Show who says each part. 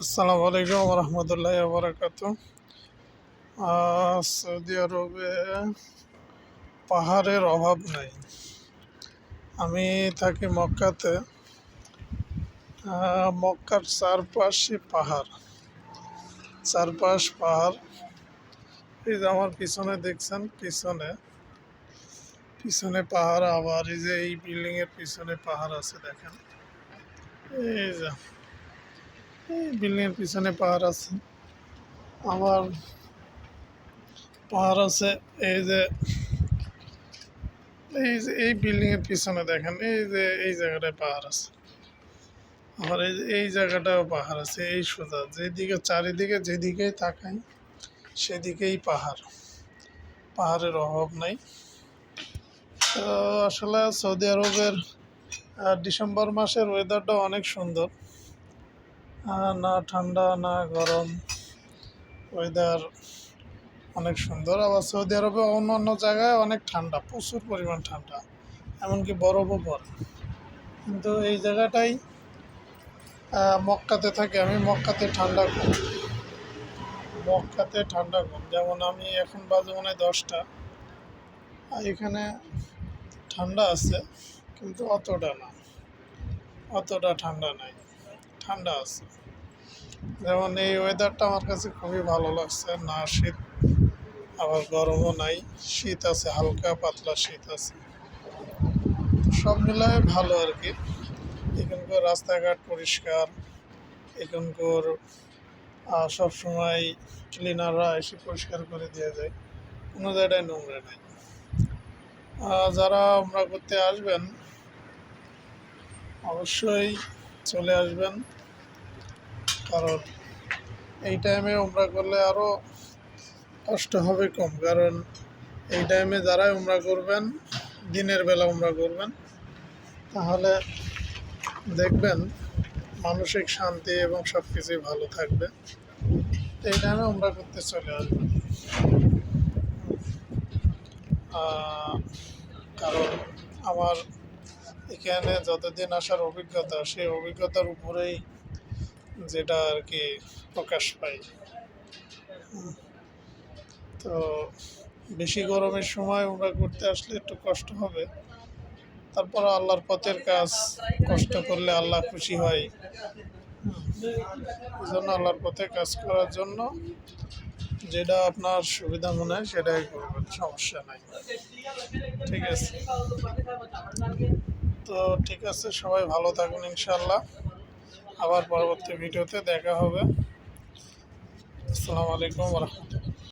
Speaker 1: আসসালামু আলাইকুম রহমতুল্লাহ বারাকাতু। সৌদি আরবে পাহাড়ের অভাব নাই। আমি থাকি মক্কাতে। মক্কার চারপাশে পাহাড়, চারপাশ পাহাড়। এই যে আমার পিছনে দেখছেন, পিছনে পিছনে পাহাড়, আবার এই যে এই বিল্ডিংয়ের পিছনে পাহাড় আছে দেখেন। এই যে এই বিল্ডিংয়ের পিছনে পাহাড় আছে, আবার পাহাড় আছে এই বিল্ডিং এর পিছনে দেখেন, এই যে এই জায়গাটায় পাহাড় আছে। আবার এই জায়গাটাও পাহাড় আছে। এই সোজা যেদিকে চারিদিকে যেদিকেই তাকাই সেদিকেই পাহাড়, পাহাড়ের অভাব নাই। তো আসলে সৌদি আরবের ডিসেম্বর মাসের ওয়েদারটা অনেক সুন্দর। না ঠান্ডা না গরম, ওয়েদার অনেক সুন্দর। আবার সৌদি আরবে অন্য জায়গায় অনেক ঠান্ডা, প্রচুর পরিমাণ ঠান্ডা, এমনকি বরফও পড়ে। কিন্তু এই জায়গাটাই মক্কাতে থাকি আমি, মক্কাতে ঠান্ডা কম। যেমন আমি এখন বাজে মনে হয় 10টা, এখানে ঠান্ডা আছে কিন্তু অতটা ঠান্ডা নাই, ঠান্ডা আছে। যেমন এই ওয়েদারটা আমার কাছে খুবই ভালো লাগছে, না শীত আবার গরমও নাই, শীত আছে, হালকা পাতলা শীত আছে, সব মিলায় ভালো আর কি। এখানকার রাস্তাঘাট পরিষ্কার, এখানকার সব সময় ক্লিনাররা এসে পরিষ্কার করে দিয়ে যায়, কোনো জায়গায় নোংরা নাই। যারা উমরা করতে আসবেন অবশ্যই চলে আসবেন, কারণ এই টাইমে উমরা করলে আরও কষ্ট হবে কম। কারণ এই টাইমে যারাই উমরা করবেন, দিনের বেলা উমরা করবেন, তাহলে দেখবেন মানসিক শান্তি এবং সব কিছুই ভালো থাকবে। এই টাইমে উমরা করতে চলে আসবেন, কারণ আমার এখানে যতদিন আসার অভিজ্ঞতা, সেই অভিজ্ঞতার উপরেই যেটা আর কি প্রকাশ পায়। তো বেশি গরমের সময় উমরা করতে আসলে একটু কষ্ট হবে, তারপর আল্লাহর পথের কাজ, কষ্ট করলে আল্লাহ খুশি হয়। এই জন্য আল্লাহর পথে কাজ করার জন্য যেটা আপনার সুবিধা মনে হয় সেটাই করবেন, সমস্যা নাই। ঠিক আছে, তো ঠিক আছে, সবাই ভালো থাকুন ইনশাল্লাহ। আবার পরবর্তী ভিডিওতে দেখা হবে। আসসালামু আলাইকুম রহমতুল্লাহ।